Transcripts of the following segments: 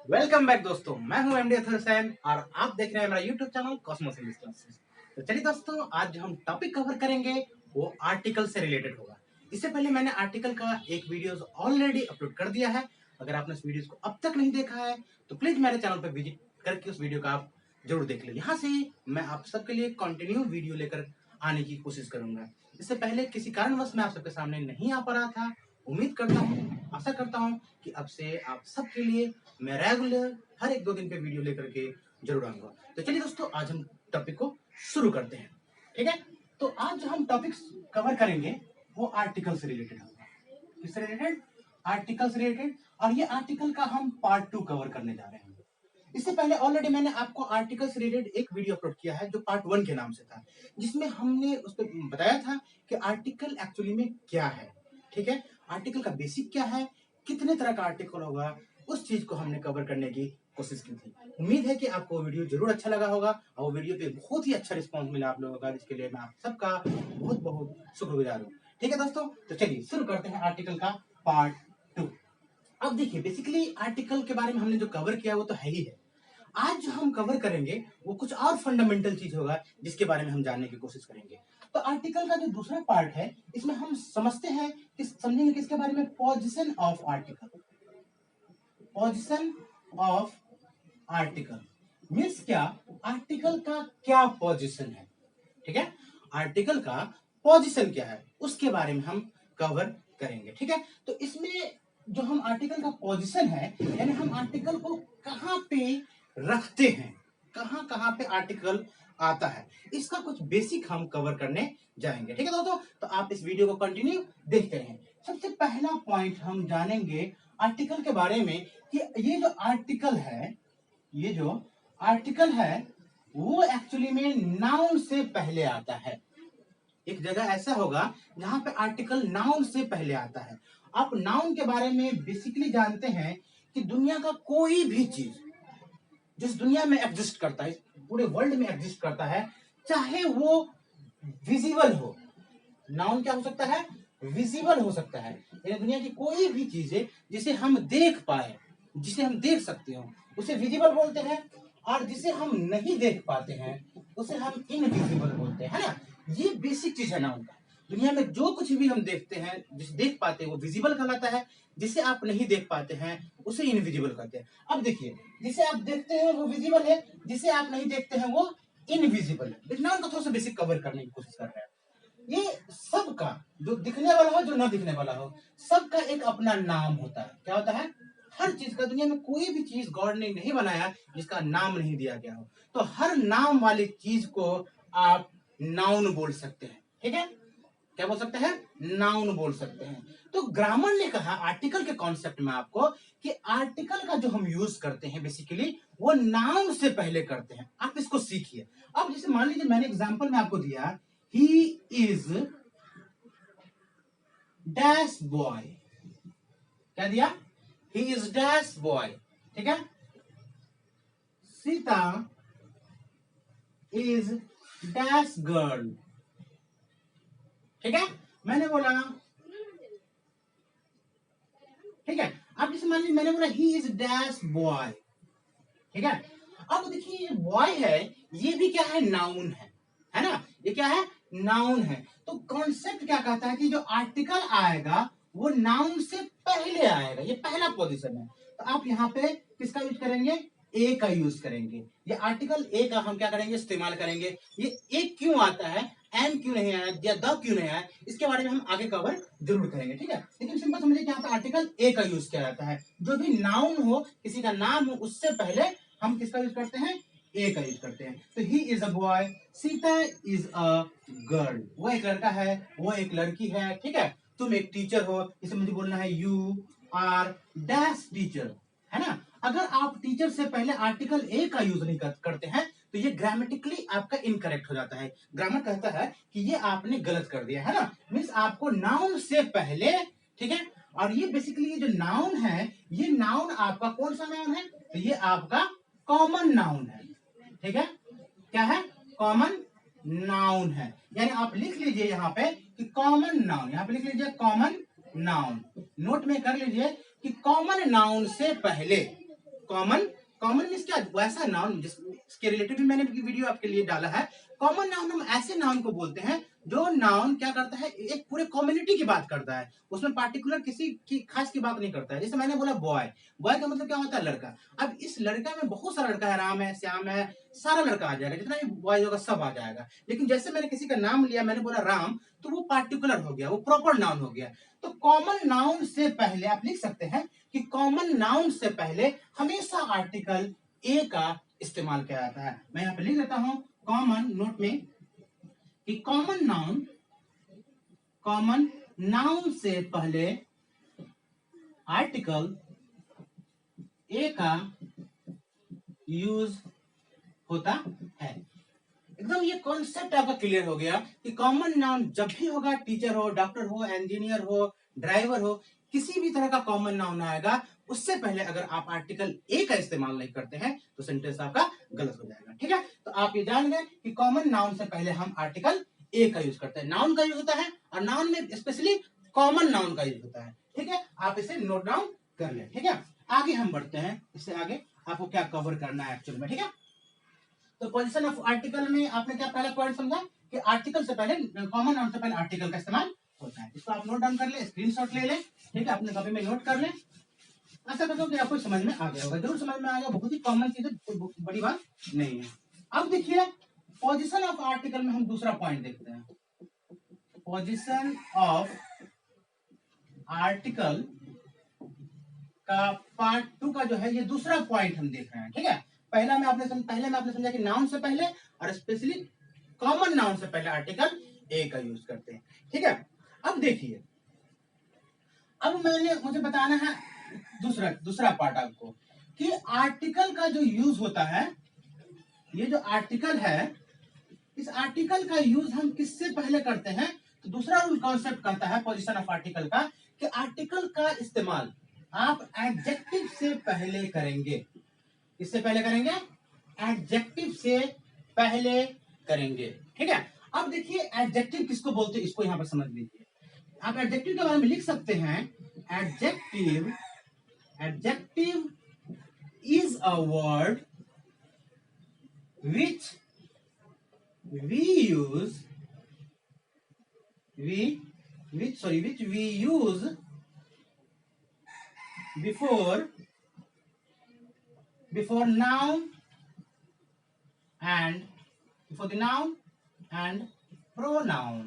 Welcome back दोस्तों, मैं हूं एमडी अथर हुसैन और आप देख रहे हैं मेरा YouTube channel Cosmos English classes. तो चलिए दोस्तों, आज जो हम टॉपिक कवर करेंगे वो आर्टिकल से रिलेटेड होगा। इससे पहले मैंने आर्टिकल का एक वीडियोस ऑलरेडी अपलोड कर दिया है। अगर आपने उस वीडियोस को अब तक नहीं देखा है तो प्लीज मेरे चैनल पर विजिट करके उस वीडियो का आप जरूर देख ले। यहाँ से मैं आप सबके लिए कंटिन्यू वीडियो लेकर आने की कोशिश करूंगा। इससे पहले किसी कारणवश मैं आप सबके सामने नहीं आ पा रहा था। उम्मीद करता हूँ, आशा करता हूँ कि अब से आप सबके लिए मैं रेगुलर हर एक दो दिन पे वीडियो लेकर के जरूर आऊंगा। तो चलिए दोस्तों, आज हम टॉपिक को शुरू करते हैं। ठीक है, तो आज जो हम टॉपिक कवर करेंगे वो आर्टिकल से रिलेटेड होगा। किससे रिलेटेड? आर्टिकल से रिलेटेड। और ये आर्टिकल का हम पार्ट 2 कवर करने जा रहे हैं। इससे पहले ऑलरेडी मैंने आपको आर्टिकल से रिलेटेड एक वीडियो अपलोड किया है जो पार्ट 1 के नाम से था, जिसमें हमने उस पर बताया था कि आर्टिकल एक्चुअली में क्या है। ठीक है, आर्टिकल का बेसिक क्या है, कितने तरह का आर्टिकल होगा, उस चीज को हमने कवर करने की कोशिश की थी। उम्मीद है कि आपको वीडियो जरूर अच्छा लगा होगा और वो वीडियो पे बहुत ही अच्छा रिस्पांस मिला आप लोगों का, जिसके लिए मैं आप सबका बहुत बहुत शुक्रगुजार हूँ। ठीक है दोस्तों, तो चलिए शुरू करते हैं आर्टिकल का पार्ट 2। अब देखिए, बेसिकली आर्टिकल के बारे में हमने जो कवर किया वो तो है ही है। आज जो हम कवर करेंगे वो कुछ और फंडामेंटल चीज होगा जिसके बारे में हम जानने की कोशिश करेंगे। तो आर्टिकल का जो दूसरा पार्ट है, इसमें हम समझते हैं कि समझेंगे किसके बारे में, position of article. Position of article means क्या, आर्टिकल का क्या पोजीशन है। ठीक है, आर्टिकल का पोजीशन क्या है उसके बारे में हम कवर करेंगे। ठीक है, तो इसमें जो हम आर्टिकल का पोजीशन है, यानी हम आर्टिकल को कहां पे रखते हैं, कहां कहां पे आर्टिकल आता है, इसका कुछ बेसिक हम कवर करने जाएंगे। ठीक है दोस्तों, तो आप इस वीडियो को कंटिन्यू देखते रहें। सबसे पहला पॉइंट हम जानेंगे आर्टिकल के बारे में कि ये जो आर्टिकल है, ये जो आर्टिकल है वो एक्चुअली में नाउन से पहले आता है। एक जगह ऐसा होगा जहां पे आर्टिकल नाउन से पहले आता है। आप नाउन के बारे में बेसिकली जानते हैं कि दुनिया का कोई भी चीज जिस दुनिया में एग्जिस्ट करता है, पूरे वर्ल्ड में एग्जिस्ट करता है, चाहे वो विजिबल हो, नाउन क्या हो सकता है, विजिबल हो सकता है। यानी दुनिया की कोई भी चीज है जिसे हम देख पाए, जिसे हम देख सकते हो, उसे विजिबल बोलते हैं। और जिसे हम नहीं देख पाते हैं उसे हम इनविजिबल बोलते हैं, है ना। ये बेसिक चीज है नाउन का। दुनिया में जो कुछ भी हम देखते हैं, जिसे देख पाते हैं वो विजिबल कहलाता है, जिसे आप नहीं देख पाते हैं उसे इनविजिबल कहते हैं। अब देखिए, जिसे आप देखते हैं वो विजिबल है, जिसे आप नहीं देखते हैं वो इनविजिबल है। इस नाउन को थोड़ा सा बेसिक कवर करने की कोशिश कर रहे हैं। ये सबका, जो दिखने वाला हो जो ना दिखने वाला हो, सबका एक अपना नाम होता है। क्या होता है? हर चीज का, दुनिया में कोई भी चीज गॉड ने नहीं बनाया जिसका नाम नहीं दिया गया हो। तो हर नाम वाली चीज को आप नाउन बोल सकते हैं। ठीक है, क्या बोल सकते हैं? नाउन बोल सकते हैं। तो ग्रामर ने कहा आर्टिकल के कॉन्सेप्ट में आपको कि आर्टिकल का जो हम यूज करते हैं बेसिकली वो नाउन से पहले करते हैं। आप इसको सीखिए। अब जैसे मान लीजिए मैंने एग्जांपल में आपको दिया, ही इज डैश बॉय। क्या दिया? He is dash boy. ठीक है, सीता इज डैश गर्ल। ठीक है, मैंने बोला, ठीक है। अब जैसे मान लीजिए मैंने बोला ही इज डैश बॉय। ठीक है, अब देखिए ये बॉय है, ये भी क्या है? नाउन है ना। ये क्या है? नाउन है। तो कॉन्सेप्ट क्या कहता है कि जो आर्टिकल आएगा वो नाउन से पहले आएगा। ये पहला पोजीशन है। तो आप यहाँ पे किसका यूज करेंगे? ए का यूज करेंगे। ये आर्टिकल ए का हम क्या करेंगे? इस्तेमाल करेंगे। ये ए क्यों आता है, एम क्यों नहीं आया या द क्यों नहीं आया, इसके बारे में हम आगे कवर जरूर करेंगे। ठीक है, लेकिन सिंपल समझिए कि यहाँ पे आर्टिकल ए का यूज किया जाता है। जो भी नाउन हो, किसी का नाम हो, उससे पहले हम किसका यूज करते हैं? ए का यूज करते हैं। तो he is a boy, Sita is a girl. वो एक लड़का है, वो एक लड़की है। ठीक है, तुम एक टीचर हो, इसे मुझे बोलना है यू आर डैश टीचर, है ना। अगर आप टीचर से पहले आर्टिकल ए का यूज नहीं करते हैं तो ये ग्रामेटिकली आपका इनकरेक्ट हो जाता है। ग्रामर कहता है कि ये आपने गलत कर दिया, है ना। मीन्स आपको नाउन से पहले, ठीक है। और ये बेसिकली ये जो नाउन है, ये नाउन आपका कौन सा नाउन है? तो ये आपका कॉमन नाउन है। ठीक है, क्या है? कॉमन नाउन है। यानी आप लिख लीजिए यहाँ पे कि कॉमन नाउन, यहाँ पे लिख लीजिए कॉमन नाउन। नोट में कर लीजिए कि कॉमन नाउन से पहले कॉमन, कॉमन मीन्स क्या, वैसा नाउन जिसके रिलेटेड भी मैंने वीडियो आपके लिए डाला है। कॉमन नाउन हम ऐसे नाउन को बोलते हैं जो नाउन क्या करता है, एक पूरे कम्युनिटी की बात करता है, उसमें पार्टिकुलर किसी की खास की बात नहीं करता है। जैसे मैंने बोला बॉय, बॉय का मतलब क्या होता है, लड़का। अब इस लड़का में बहुत सारा लड़का है, राम है, श्याम है, सारा लड़का आ जाएगा, जितना भी बॉय होगा सब आ जाएगा। लेकिन जैसे मैंने किसी का नाम लिया, मैंने बोला राम, तो वो पार्टिकुलर हो गया, वो प्रॉपर नाउन हो गया। तो कॉमन नाउन से पहले आप लिख सकते हैं कि कॉमन नाउन से पहले हमेशा आर्टिकल ए का इस्तेमाल किया जाता है। मैं यहाँ पे लिख देता हूं कॉमन नोट में कि कॉमन नाउन से पहले आर्टिकल ए का यूज होता है। एकदम ये कॉन्सेप्ट आपका क्लियर हो गया कि कॉमन नाउन जब भी होगा, टीचर हो, डॉक्टर हो, इंजीनियर हो, ड्राइवर हो, किसी भी तरह का कॉमन नाउन आएगा, उससे पहले अगर आप आर्टिकल ए का इस्तेमाल नहीं करते हैं तो सेंटेंस आपका गलत हो जाएगा। ठीक है, तो आप ये जान गए कि कॉमन नाउन से पहले हम आर्टिकल ए का यूज करते हैं। नाउन का यूज होता है और नाउन में स्पेशली कॉमन नाउन का यूज होता है। ठीक है, आप इसे नोट डाउन कर लें। ठीक है, आगे हम बढ़ते हैं, इससे आगे आपको क्या कवर करना है एक्चुअल में। ठीक है, तो पोजीशन ऑफ आर्टिकल में आपने क्या पहला पॉइंट समझा कि आर्टिकल से पहले, कॉमन नाउन से पहले आर्टिकल का इस्तेमाल होता है। इसको आप नोट डाउन कर ले, स्क्रीनशॉट ले लें। ठीक है, अपने कॉपी में नोट कर लें। ऐसा करता हूँ कि आपको समझ में आ गया होगा, जरूर समझ में आ गया, बहुत ही कॉमन चीज है, कोई बड़ी बात नहीं है। अब देखिए पोजीशन ऑफ आर्टिकल में हम दूसरा पॉइंट देखते हैं। पोजीशन ऑफ आर्टिकल का पार्ट 2 का जो है ये दूसरा पॉइंट हम देख रहे हैं। ठीक है, पहले में आपने समझा कि नाउन से पहले और स्पेशली कॉमन नाउन से पहले आर्टिकल ए का यूज करते हैं। ठीक है, अब देखिए, अब मुझे बताना है दूसरा पार्ट आपको कि आर्टिकल का जो यूज होता है, ये जो आर्टिकल है, इस आर्टिकल का यूज हम किससे पहले करते हैं। तो दूसरा रूल कॉन्सेप्ट कहता है पोजीशन ऑफ आर्टिकल का कि आर्टिकल का इस्तेमाल आप एडजेक्टिव से पहले करेंगे। किससे पहले करेंगे, एडजेक्टिव से पहले करेंगे। ठीक है, अब देखिए एडजेक्टिव किसको बोलते हैं, इसको यहां पर समझ लीजिए। आप एडजेक्टिव के बारे में लिख सकते हैं, adjective is a word which we use which we use before noun and before the noun and pronoun।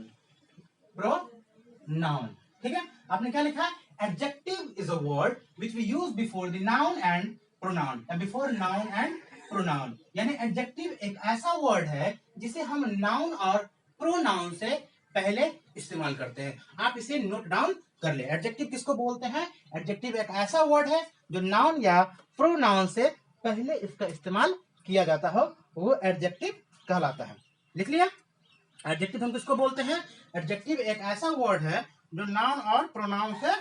ठीक है, आपने क्या लिखा, adjective is a word which we use before the noun and pronoun, या बिफोर नाउन एंड प्रोनाउन। यानी adjective एक ऐसा word है जिसे हम नाउन और प्रोनाउन से पहले इस्तेमाल करते हैं। आप इसे नोट डाउन कर ले। एडजेक्टिव किसको बोलते हैं, एडजेक्टिव एक ऐसा वर्ड है जो नाउन या प्रोनाउन से पहले इसका इस्तेमाल किया जाता हो, वो एडजेक्टिव कहलाता है। लिख लिया, एडजेक्टिव हम किसको बोलते हैं, एडजेक्टिव एक ऐसा वर्ड है जो नाउन और प्रोनाउन से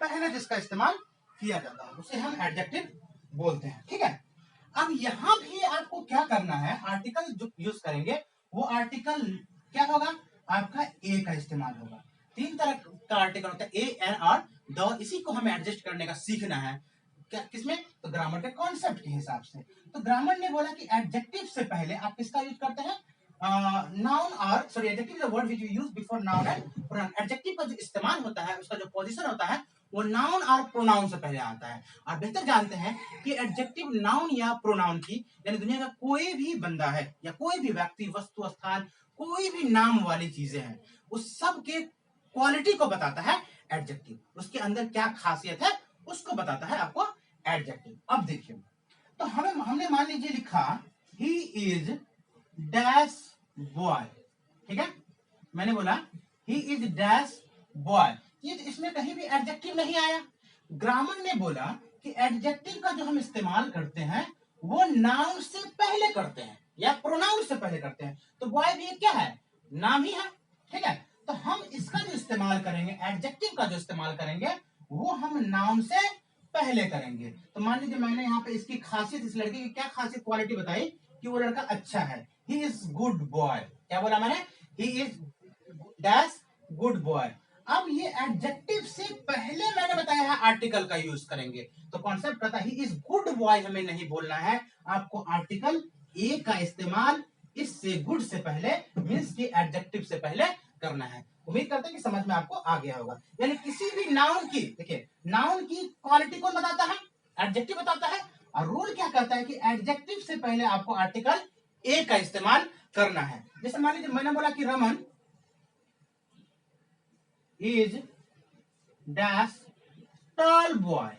पहले जिसका इस्तेमाल किया जाता है, उसे हम एडजेक्टिव बोलते हैं। ठीक है, अब यहां भी आपको क्या करना है, आर्टिकल जो यूज करेंगे वो आर्टिकल क्या होगा, आपका ए का इस्तेमाल होगा। 3 तरह का आर्टिकल होता है, ए, एन और द। इसी को हमें एडजस्ट करने का सीखना है। क्या, किसमें, तो ग्रामर के कॉन्सेप्ट के हिसाब से। तो ग्रामर ने बोला कि एडजेक्टिव से पहले आप किसका यूज करते हैं, नाउन और sorry, adjective is a word which we use before noun and pronoun. Adjective का जो इस्तेमाल होता है, उसका जो पोजीशन होता है, वो नाउन और प्रोनाउन से पहले आता है। आप बेहतर जानते हैं कि एडजेक्टिव नाउन या प्रोनाउन की, यानी दुनिया का कोई भी बंदा है या कोई भी व्यक्ति, वस्तु, स्थान, कोई भी नाम वाली चीजें हैं, उस सब के क्वालिटी को बताता है एडजेक्टिव। उसके अंदर क्या खासियत है उसको बताता है आपको एडजेक्टिव। अब देखिए, तो हमने मान लीजिए लिखा ही इज डैश बॉय। ठीक है, मैंने बोला ही इज डैश बॉय, ये इसमें कहीं भी एडजेक्टिव नहीं आया। ग्रामर ने बोला कि एडजेक्टिव का जो हम इस्तेमाल करते हैं वो नाउन से पहले करते हैं या प्रोनाउन से पहले करते हैं। तो बॉय भी क्या है, नाम ही है। ठीक है, तो हम इसका जो इस्तेमाल करेंगे, एडजेक्टिव का जो इस्तेमाल करेंगे, वो हम नाउन से पहले करेंगे। तो मान लीजिए मैंने यहाँ पे इसकी खासियत, इस लड़के की क्या खासियत, क्वालिटी बताई कि वो लड़का अच्छा है, ही इज गुड बॉय। क्या बोला मैंने, he is dash good boy. अब ये एडजेक्टिव से पहले मैंने बताया है आर्टिकल का यूज करेंगे, तो कॉन्सेप्ट कहता है इज गुड बॉय हमें नहीं बोलना है, आपको आर्टिकल ए का इस्तेमाल इससे गुड से पहले मीन्स की एडजेक्टिव से पहले करना है। उम्मीद करते हैं कि समझ में आपको आ गया होगा। यानी किसी भी नाउन की, देखिए नाउन की क्वालिटी कौन बताता है, एडजेक्टिव बताता है, और रूल क्या कहता है कि एडजेक्टिव से पहले आपको आर्टिकल ए का इस्तेमाल करना है। जैसे मान लीजिए मैंने बोला कि Raman is dash tall boy,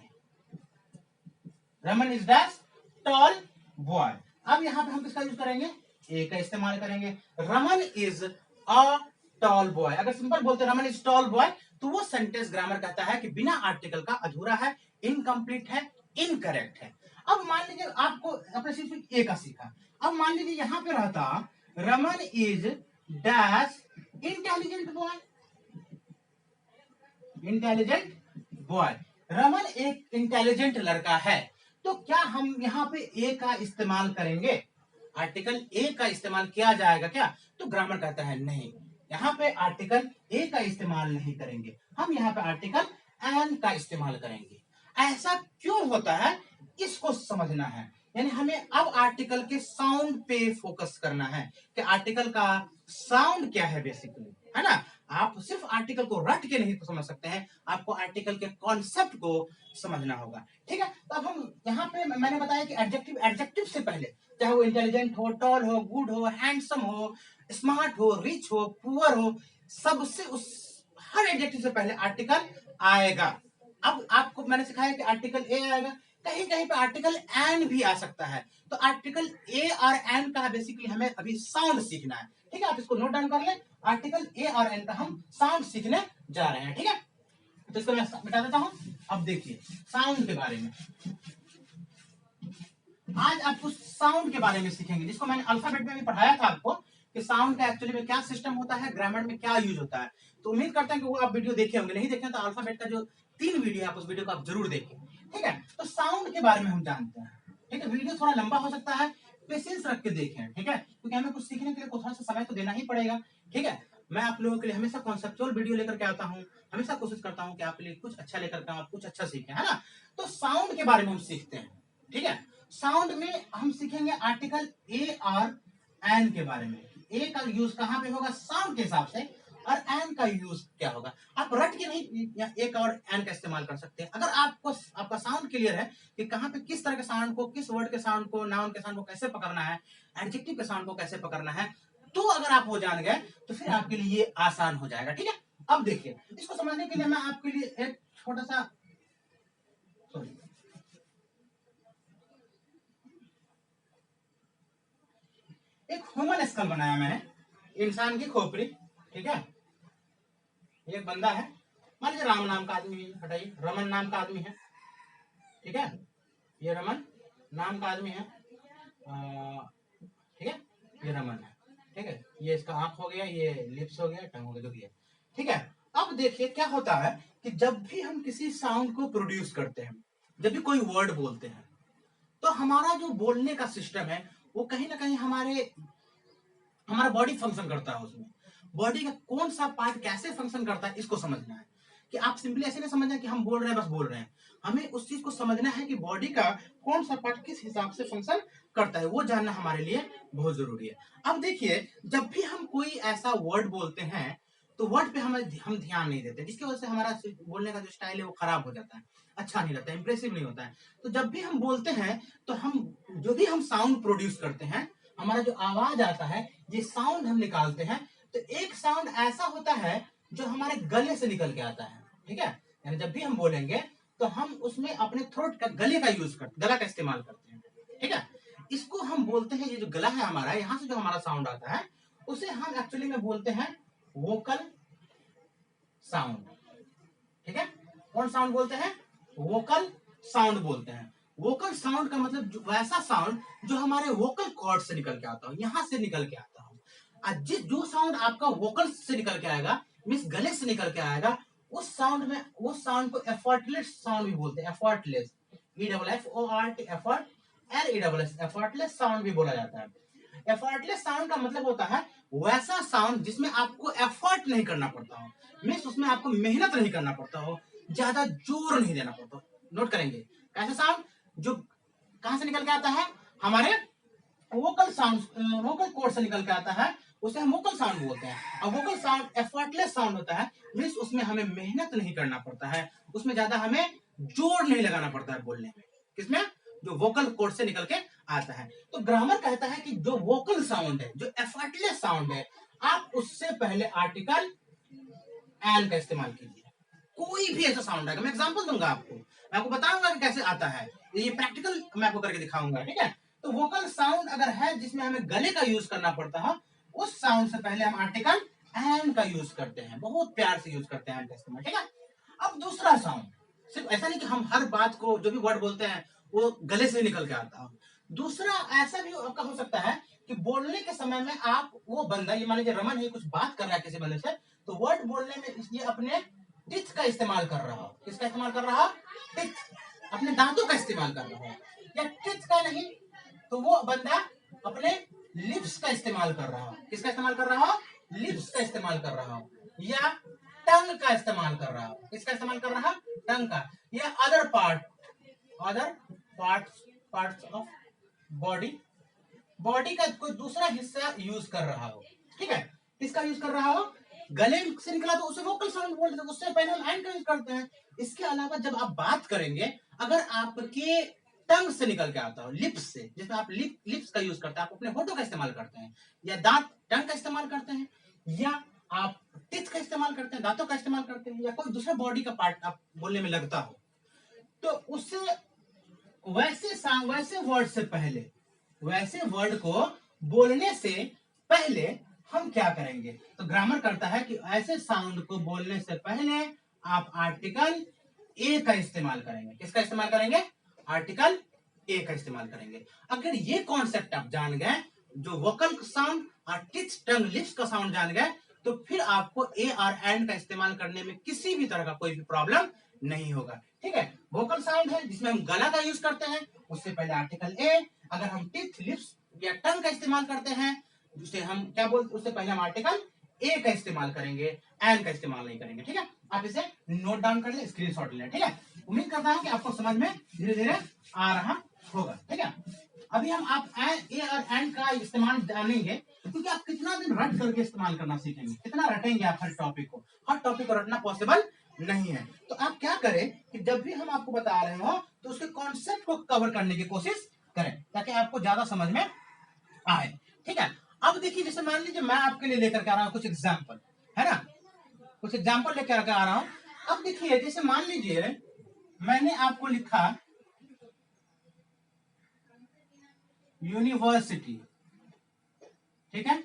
Raman is dash tall boy. अब यहां पे हम किसका यूज करेंगे, ए का इस्तेमाल करेंगे। Raman is a tall boy, अगर सिंपल बोलते रमन इज टॉल बॉय तो वो सेंटेंस ग्रामर कहता है कि बिना आर्टिकल का अधूरा है, इनकम्प्लीट है, इनकरेक्ट है। अब मान लीजिए आपको अपने सिर्फ ए का सीखा, अब मान लीजिए यहां पे रहता Raman is dash intelligent boy, intelligent boy, Raman एक इंटेलिजेंट लड़का है, तो क्या हम यहाँ पे ए का इस्तेमाल करेंगे, आर्टिकल ए का इस्तेमाल किया जाएगा क्या, तो ग्रामर कहता है नहीं, यहाँ पे आर्टिकल ए का इस्तेमाल नहीं करेंगे, हम यहाँ पे आर्टिकल एन का इस्तेमाल करेंगे। ऐसा क्यों होता है इसको समझना है, यानी हमें अब आर्टिकल के साउंड पे फोकस करना है कि आर्टिकल का साउंड क्या है बेसिकली, है ना। आप सिर्फ आर्टिकल को रट के नहीं समझ सकते हैं, आपको आर्टिकल के कॉन्सेप्ट को समझना होगा, ठीक है। तो अब हम यहाँ पे मैंने बताया कि एडजेक्टिव, एडजेक्टिव से पहले चाहे वो इंटेलिजेंट हो, टॉल हो, गुड हो, हैंडसम हो, स्मार्ट हो, रिच हो, पुअर हो, सबसे उस हर एडजेक्टिव से पहले आर्टिकल आएगा। अब आपको मैंने सिखाया कि आर्टिकल ए आएगा, कहीं कहीं पे आर्टिकल एन भी आ सकता है, तो आर्टिकल ए और एन का बेसिकली हमें अभी साउंड सीखना है, ठीक है। आप इसको नोट डाउन कर ले, आर्टिकल ए और एन का हम साउंड सीखने जा रहे हैं, ठीक है। तो इसको मैं मिटा देता हूं। अब देखिए साउंड के बारे में, आज आपको साउंड के बारे में सीखेंगे, जिसको मैंने अल्फाबेट में भी पढ़ाया था आपको कि साउंड का एक्चुअली में क्या सिस्टम होता है, ग्रामर में क्या यूज होता है। तो उम्मीद करते हैं कि वो आप वीडियो देखे होंगे, नहीं देखे तो अल्फाबेट का जो 3 वीडियो है आप उस वीडियो को आप जरूर देखें, ठीक है। तो साउंड के बारे में हम जानते हैं, ठीक है। वीडियो थोड़ा लंबा हो सकता है, पेशेंस रख के देखें, ठीक है, क्योंकि हमें कुछ सीखने के लिए थोड़ा सा समय तो देना ही पड़ेगा, ठीक है। मैं आप लोगों के लिए हमेशा कॉन्सेप्चुअल वीडियो लेकर के आता हूँ, हमेशा कोशिश करता हूँ कि आपके लिए कुछ अच्छा लेकर के आप कुछ अच्छा सीखें, है ना। तो साउंड के बारे में हम सीखते हैं, ठीक है। साउंड में हम सीखेंगे आर्टिकल ए और एन के बारे में, ए का यूज कहां पे होगा साउंड के हिसाब से, और एन का यूज क्या होगा। आप रट के नहीं एक और एन का इस्तेमाल कर सकते हैं, अगर आपको आपका साउंड क्लियर है कि कहां पे किस तरह के साउंड को, किस वर्ड के साउंड को, नाउन के साउंड को कैसे पकड़ना है, एडजेक्टिव के साउंड को कैसे पकड़ना है, तो अगर आप वो जान गए तो फिर आपके लिए ये आसान हो जाएगा, ठीक है। अब देखिए इसको समझने के लिए मैं आपके लिए एक छोटा सा, सॉरी, एक ह्यूमन स्कल बनाया मैंने, इंसान की खोपड़ी, ठीक है। एक बंदा है, मान लीजिए राम नाम का आदमी है, हटाइए, रमन नाम का आदमी है, ठीक है। ये रमन नाम का आदमी है, ठीक है, ये रमन है, ठीक है। ये इसका आंख हो गया, ये लिप्स हो गया, टंग हो गया, जो भी है, ठीक है। अब देखिए क्या होता है कि जब भी हम किसी साउंड को प्रोड्यूस करते हैं, जब भी कोई वर्ड बोलते हैं, तो हमारा जो बोलने का सिस्टम है वो कहीं ना कहीं हमारा बॉडी फंक्शन करता है, उसमें बॉडी का कौन सा पार्ट कैसे फंक्शन करता है इसको समझना है। कि आप सिंपली ऐसे नहीं समझना कि हम बोल रहे हैं बस बोल रहे हैं, हमें उस चीज को समझना है कि बॉडी का कौन सा पार्ट किस हिसाब से फंक्शन करता है, वो जानना हमारे लिए बहुत जरूरी है। अब देखिए जब भी हम कोई ऐसा वर्ड बोलते हैं तो वर्ड पे हम ध्यान नहीं देते, जिसकी वजह से हमारा बोलने का जो स्टाइल है वो खराब हो जाता है, अच्छा नहीं लगता, इंप्रेसिव नहीं होता है। तो जब भी हम बोलते हैं तो हम जो भी हम साउंड प्रोड्यूस करते हैं, हमारा जो आवाज आता है, ये साउंड हम निकालते हैं, तो एक साउंड ऐसा होता है जो हमारे गले से निकल के आता है, ठीक है। यानी जब भी हम बोलेंगे तो हम उसमें अपने थ्रोट का, गले का यूज करते, गला का इस्तेमाल करते हैं, ठीक है। इसको हम बोलते हैं, ये जो गला है हमारा, यहाँ से जो हमारा साउंड आता है उसे हम एक्चुअली में बोलते हैं वोकल साउंड, ठीक है। कौन साउंड बोलते हैं, वोकल साउंड बोलते हैं। वोकल साउंड का मतलब वैसा साउंड जो हमारे वोकल कॉर्ड से निकल के आता हो, यहां से निकल के आता हो। जो साउंड आपका वोकल से निकल के आएगा, मीन्स गले से निकल के आएगा, उस साउंड में, उस साउंड को एफर्टलेस साउंड भी बोलते हैं, effortless, EFFORT, effort, LESS, effortless sound भी बोला जाता है। एफर्टलेस साउंड का मतलब होता है वैसा साउंड जिसमें आपको एफर्ट नहीं करना पड़ता हो, मीन्स उसमें आपको मेहनत नहीं करना पड़ता हो, ज्यादा जोर नहीं देना पड़ता। नोट करेंगे कैसा साउंड जो कहां से निकल के आता है, हमारे वोकल साउंड, वोकल कोड से निकल के आता है, उसे हम वोकल साउंड बोलते हैं। और वोकल साउंड एफर्टलेस साउंड होता है, मीन्स उसमें हमें मेहनत नहीं करना पड़ता है, उसमें ज्यादा हमें जोर नहीं लगाना पड़ता है बोलने में। किसमें? जो वोकल कोड से निकल के आता है। तो ग्रामर कहता है कि जो वोकल साउंड है, जो एफर्टलेस साउंड है, आप उससे पहले आर्टिकल एन का इस्तेमाल कीजिए। कोई भी ऐसा साउंड आएगा, मैं एग्जांपल दूंगा आपको, मैं आपको बताऊंगा कि कैसे आता है, ये प्रैक्टिकल मैं आपको करके दिखाऊंगा, ठीक है। तो वोकल साउंड अगर है जिसमें हमें गले का यूज करना पड़ता है, उस साउंड से पहले हम आर्टिकल एन का यूज करते हैं, बहुत प्यार से यूज करते हैं एन का इस्तेमाल, ठीक है। अब दूसरा साउंड, सिर्फ ऐसा नहीं कि हम हर बात को जो भी वर्ड बोलते हैं वो गले से निकल के आता हो। दूसरा ऐसा भी आपका हो सकता है कि बोलने के समय में आप वो बंदा, ये मान लीजिए रमन है, कुछ बात कर रहा है किसी बंदे से, तो वर्ड बोलने में इसलिए अपने टिथ का इस्तेमाल कर रहा हो। किसका इस्तेमाल कर रहा हो? टिथ, अपने दांतों का इस्तेमाल कर रहा हो। या टिथ का नहीं तो वो बंदा अपने लिप्स का इस्तेमाल कर रहा हो। किसका इस्तेमाल कर रहा हो? लिप्स का इस्तेमाल कर रहा हो। या टंग का इस्तेमाल कर रहा हो। किसका इस्तेमाल कर रहा है? टंग का। या other parts of body, body का कोई दूसरा हिस्सा यूज कर रहा हो, ठीक है। किसका यूज कर रहा हो? गले से निकला तो उसे वोकल साउंड बोलते हैं, उससे पहले हम एंड का यूज करते हैं। इसके अलावा जब आप बात करेंगे, अगर आपके टंग से निकल के आता हो, लिप्स से, जिसमें आप लिप्स का यूज करते हैं, आप अपने होठों का इस्तेमाल करते हैं, या दांत टंग का इस्तेमाल करते हैं, या आप टिथ का इस्तेमाल करते हैं, दांतों का इस्तेमाल करते हैं, या कोई दूसरा बॉडी का पार्ट आप बोलने में लगता हो, तो उससे वैसे वर्ड से पहले, वैसे वर्ड को बोलने से पहले हम क्या करेंगे? तो ग्रामर करता है कि ऐसे साउंड को बोलने से पहले आप आर्टिकल ए का इस्तेमाल करेंगे। किसका इस्तेमाल करेंगे? आर्टिकल ए का इस्तेमाल करेंगे। अगर ये कॉन्सेप्ट आप जान गए, जो वोकल साउंड और टिच टंग लिप्स का साउंड जान गए, तो फिर आपको ए और एंड का इस्तेमाल करने में किसी भी तरह का कोई भी प्रॉब्लम नहीं होगा, ठीक है। वोकल साउंड है जिसमें हम गला का यूज करते हैं, उससे पहले आर्टिकल ए। अगर हम टिथ, लिप्स या टंग का इस्तेमाल करते हैं, जिसे हम क्या बोलते, उससे पहले हम आर्टिकल ए का इस्तेमाल करेंगे, एन का इस्तेमाल नहीं करेंगे, ठीक है। आप इसे नोट डाउन कर ले, स्क्रीनशॉट ले, ठीक है। उम्मीद करता हूं कि आपको समझ में धीरे धीरे आ रहा होगा, ठीक है। अभी हम आप ए और एन का इस्तेमाल जानेंगे, क्योंकि आप कितना दिन रट करके इस्तेमाल करना सीखेंगे, कितना रटेंगे आप हर टॉपिक को। हर टॉपिक को रटना पॉसिबल नहीं है। तो आप क्या करें कि जब भी हम आपको बता रहे हो तो उसके कॉन्सेप्ट को कवर करने की कोशिश करें, ताकि आपको ज्यादा समझ में आए, ठीक है। अब देखिए, जैसे मान लीजिए मैं आपके लिए लेकर के आ रहा हूं कुछ एग्जाम्पल, है ना, कुछ एग्जाम्पल लेकर आ रहा हूं। अब देखिए, जैसे मान लीजिए मैंने आपको लिखा यूनिवर्सिटी, ठीक है,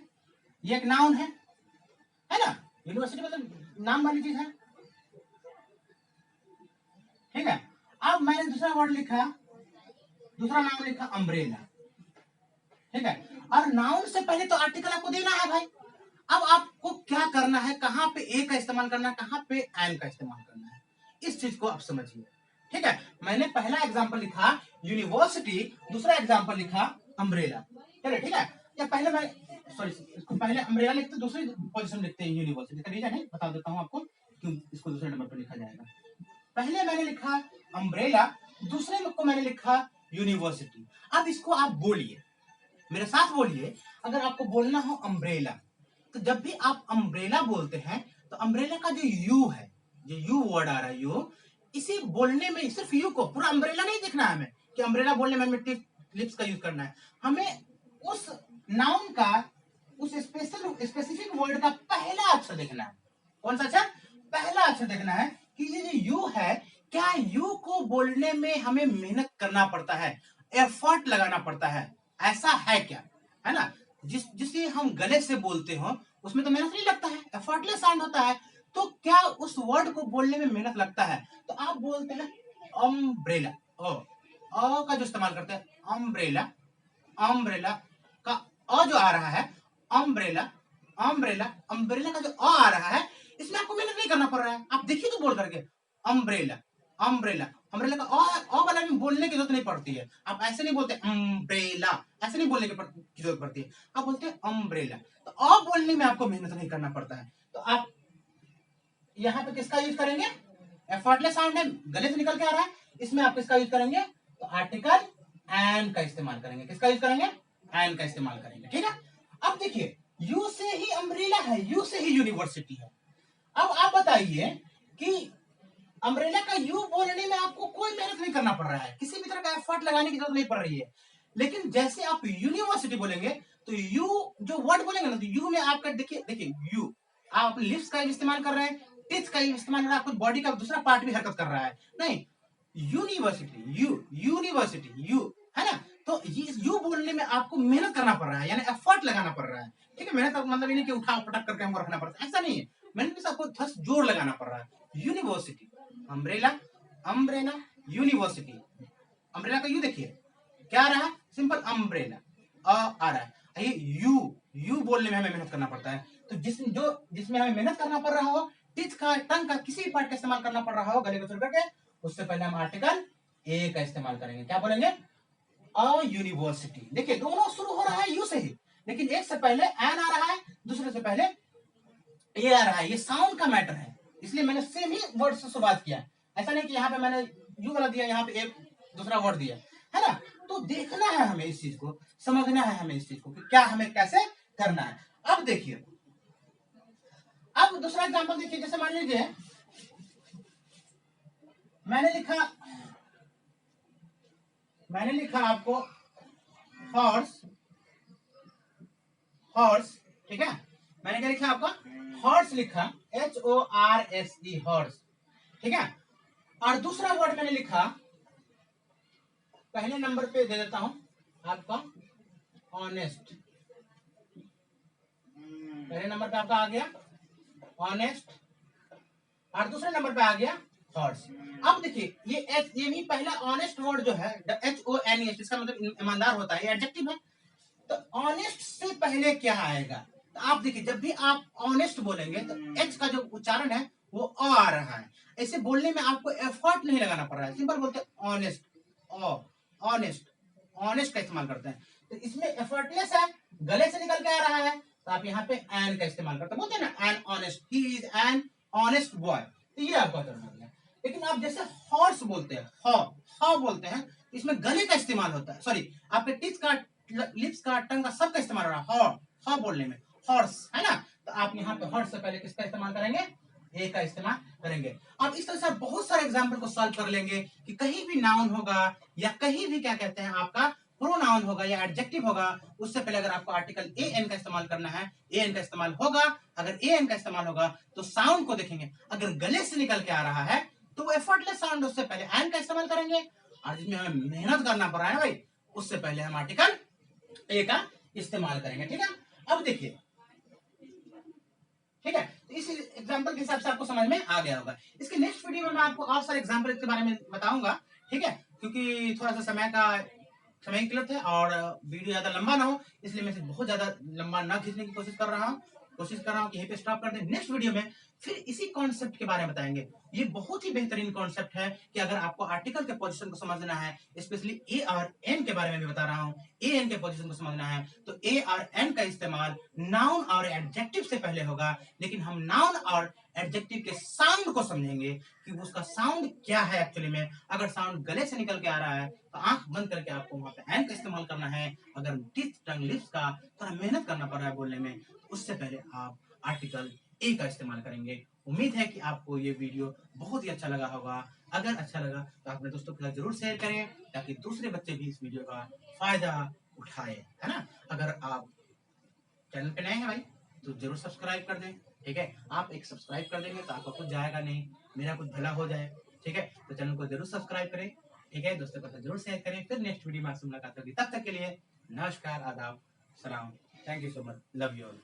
ये एक नाउन है ना। यूनिवर्सिटी मतलब नाम वाली चीज है, ठीक है। अब मैंने दूसरा वर्ड लिखा, दूसरा नाम लिखा अम्ब्रेला, ठीक है। और नाउन से पहले तो आर्टिकल आपको देना है भाई। अब आपको क्या करना है, कहां पे ए का इस्तेमाल करना है, कहां पे एन का इस्तेमाल करना है, इस चीज को आप समझिए, ठीक है। मैंने पहला एग्जांपल लिखा यूनिवर्सिटी, दूसरा एग्जांपल लिखा अम्ब्रेला, चलिए, ठीक है। या पहले मैं सॉरी, इसको पहले अम्ब्रेला लिखते, दूसरी पोजीशन लिखते हैं यूनिवर्सिटी का। रीजन है, बता देता हूं आपको क्यों इसको दूसरे नंबर पर लिखा जाएगा। पहले मैंने लिखा अम्ब्रेला, दूसरे को मैंने लिखा यूनिवर्सिटी। अब इसको आप बोलिए, मेरे साथ बोलिए। अगर आपको बोलना हो अम्ब्रेला, तो जब भी आप अम्ब्रेला बोलते हैं, तो अम्ब्रेला का जो यू है, जो यू वर्ड आ रहा है, यू, इसे बोलने में सिर्फ यू को, पूरा अम्ब्रेला नहीं देखना है हमें कि अम्ब्रेला बोलने में हमें लिप्स का यूज करना है। हमें उस नाउन का, उस स्पेसिफिक वर्ड का पहला अक्षर देखना है। कौन सा अक्षर? पहला अक्षर देखना है कि ये जो यू है, क्या यू को बोलने में हमें मेहनत करना पड़ता है, एफर्ट लगाना पड़ता है, ऐसा है क्या, है ना। जिसे हम गले से बोलते हो उसमें तो मेहनत नहीं लगता है, एफर्टलेस साउंड होता है। तो क्या उस वर्ड को बोलने में मेहनत लगता है? तो आप बोलते हैं अम्ब्रेला, ओ का जो इस्तेमाल करते हैं, अम्ब्रेला, अम्ब्रेला का अ जो आ रहा है, अम्ब्रेला, अम्ब्रेला, अम्ब्रेला का जो अ आ रहा है, इसमें आपको मेहनत नहीं करना पड़ रहा है। आप देखिए तो बोल करके अम्ब्रेला, अम्ब्रेला, अम्ब्रेला का अ वाला में बोलने की जरूरत नहीं पड़ती है। आप ऐसे नहीं बोलते अम्ब्रेला, ऐसे नहीं बोलने की जरूरत पड़ती है, आप बोलते हैं अम्ब्रेला। तो अ बोलने में आपको मेहनत नहीं करना पड़ता है। तो आप यहाँ पे किसका यूज करेंगे, एफर्टलेस साउंड है, गले से निकल के आ रहा है, इसमें आप किसका यूज करेंगे, तो आर्टिकल एन का इस्तेमाल करेंगे। किसका यूज करेंगे, एन का इस्तेमाल करेंगे। ठीक है, अब देखिए यू से ही अम्ब्रेला है, यू से ही यूनिवर्सिटी है। अब आप बताइए कि अम्ब्रेला का यू बोलने में आपको कोई मेहनत नहीं करना पड़ रहा है, किसी भी तरह का एफर्ट लगाने की जरूरत नहीं पड़ रही है। लेकिन जैसे आप यूनिवर्सिटी बोलेंगे तो यू जो वर्ड बोलेंगे ना, तो यू में आपका देखिए देखिए यू, आप लिप्स का इस्तेमाल कर रहे हैं, टिच का इस्तेमाल कर रहे हैं, आपको बॉडी का दूसरा पार्ट भी हरकत कर रहा है। नहीं, यूनिवर्सिटी, यू यूनिवर्सिटी यू है ना, तो ये यू बोलने में आपको मेहनत करना पड़ रहा है, यानी एफर्ट लगाना पड़ रहा है। ठीक है, मेहनत मतलब ये नहीं कि उठा पटक करके हमको रखना पड़ता है, ऐसा नहीं है। मेहनत में आपको थोड़ा जोर लगाना पड़ रहा है। University, umbrella, umbrella, university. Umbrella का यू देखिए क्या आ रहा है, सिंपल अम्ब्रेला, आ रहा है। ये यू बोलने में हमें मेहनत करना पड़ता है। तो जिसमें हमें मेहनत करना पड़ रहा हो, टिच का, टंग का, किसी भी पार्ट का इस्तेमाल करना पड़ रहा हो गले को छोड़ करके, उससे पहले हम आर्टिकल ए का इस्तेमाल करेंगे। क्या बोलेंगे, अ यूनिवर्सिटी। देखिए दोनों शुरू हो रहा है यू से ही, लेकिन एक से पहले एन आ रहा है, दूसरे से पहले ए आ रहा है। ये साउंड का मैटर है, इसलिए मैंने सेम ही वर्ड से शुरुआत किया। ऐसा नहीं कि यहाँ पे मैंने यू वाला दिया, यहाँ पे एक दूसरा वर्ड दिया, है ना। तो देखना है हमें इस चीज को, समझना है हमें इस चीज को कि क्या हमें कैसे करना है। अब देखिए, अब दूसरा एग्जांपल देखिए, जैसे मान लीजिए मैंने लिखा आपको हॉर्स, हॉर्स। ठीक है, मैंने क्या लिखा आपका, हॉर्स लिखा, HORSE हॉर्स। ठीक है, और दूसरा वर्ड मैंने लिखा, पहले नंबर पे दे देता हूं आपका ऑनेस्ट। पहले नंबर पे आपका आ गया ऑनेस्ट, और दूसरे नंबर पे आ गया हॉर्स। अब देखिए ये भी पहला ऑनेस्ट वर्ड जो है, HONEST, इसका मतलब ईमानदार होता है, ये एडजेक्टिव है। तो ऑनेस्ट से पहले क्या आएगा, तो आप देखिए जब भी आप ऑनेस्ट बोलेंगे तो एच का जो उच्चारण है वो अ आ रहा है। ऐसे बोलने में आपको एफर्ट नहीं लगाना पड़ रहा है, सिंपल बोलते हैं ऑनेस्ट, ऑनेस्ट, ऑनेस्ट का इस्तेमाल करते हैं। तो इसमें एफर्टलेस है, गले से निकल के आ रहा है, तो आप यहाँ पे एन का इस्तेमाल करते हैं, बोलते हैं ना an honest, he is an honest boy. तो ये आपका टर्म हो गया। लेकिन आप जैसे हॉर्स बोलते हैं, हॉ बोलते हैं, इसमें गले का इस्तेमाल होता है, सॉरी आपके टीथ का, लिप्स का, टंग का, सबका इस्तेमाल हो रहा है हॉ बोलने में, हॉर्स, है ना। तो आप यहाँ पे हॉर्स से पहले किसका इस्तेमाल करेंगे, ए का इस्तेमाल करेंगे। अब इस तरह से आप बहुत सारे एग्जाम्पल को सॉल्व कर लेंगे कि कहीं भी नाउन होगा या कहीं भी क्या कहते हैं आपका प्रोनाउन होगा या एडजेक्टिव होगा, उससे पहले अगर आपको आर्टिकल ए एन का इस्तेमाल करना है, ए एन का इस्तेमाल होगा। अगर ए एन का इस्तेमाल होगा तो साउंड को देखेंगे, अगर गले से निकल के आ रहा है तो वो एफर्टलेस साउंड, उससे पहले एन का इस्तेमाल करेंगे। और जिसमें हमें मेहनत करना पड़ रहा है भाई, उससे पहले हम आर्टिकल ए का इस्तेमाल करेंगे। ठीक है, अब देखिए, ठीक है, तो इस एग्जांपल के हिसाब से आपको समझ में आ गया होगा। इसके नेक्स्ट वीडियो में मैं आपको और सारे एग्जांपल के बारे में बताऊंगा। ठीक है, क्योंकि थोड़ा सा समय की किल्लत है और वीडियो ज्यादा लंबा ना हो, इसलिए मैं बहुत ज्यादा लंबा ना खींचने की कोशिश कर रहा हूँ कि यहीं पे स्टॉप कर दें। नेक्स्ट वीडियो में फिर इसी कॉन्सेप्ट के बारे में बताएंगे। ये बहुत ही बेहतरीन कॉन्सेप्ट है कि अगर आपको आर्टिकल के पोजीशन को समझना है, स्पेशली ए और एन के बारे में भी बता रहा हूँ, ए एन के पोजीशन को समझना है तो ए और एन का इस्तेमाल नाउन और एडजेक्टिव से पहले होगा। लेकिन हम नाउन और एडजेक्टिव के साउंड को समझेंगे कि उसका साउंड क्या है एक्चुअली में। अगर साउंड गले से निकल के आ रहा है तो आंख बंद करके आपको वहां पे एन का इस्तेमाल करना है। अगर टीथ, टंग, लिप्स का थोड़ा मेहनत करना पड़ रहा है बोलने में, उससे पहले आप आर्टिकल ए का इस्तेमाल करेंगे। उम्मीद है कि आपको ये वीडियो बहुत ही अच्छा लगा होगा। अगर अच्छा लगा तो अपने दोस्तों के साथ जरूर शेयर करें ताकि दूसरे बच्चे भी इस वीडियो का फायदा उठाए, है ना। अगर आप चैनल पे नए हैं भाई तो जरूर सब्सक्राइब कर दें। ठीक है, आप एक सब्सक्राइब कर देंगे तो आपका कुछ जाएगा नहीं, मेरा कुछ भला हो जाए। ठीक है, तो चैनल को जरूर सब्सक्राइब करें। ठीक है, दोस्तों के साथ जरूर शेयर करें। फिर नेक्स्ट वीडियो में आपसे मुलाकात होगी, तब तक के लिए नमस्कार, आदाब, सलाम, thank you so much, love you all.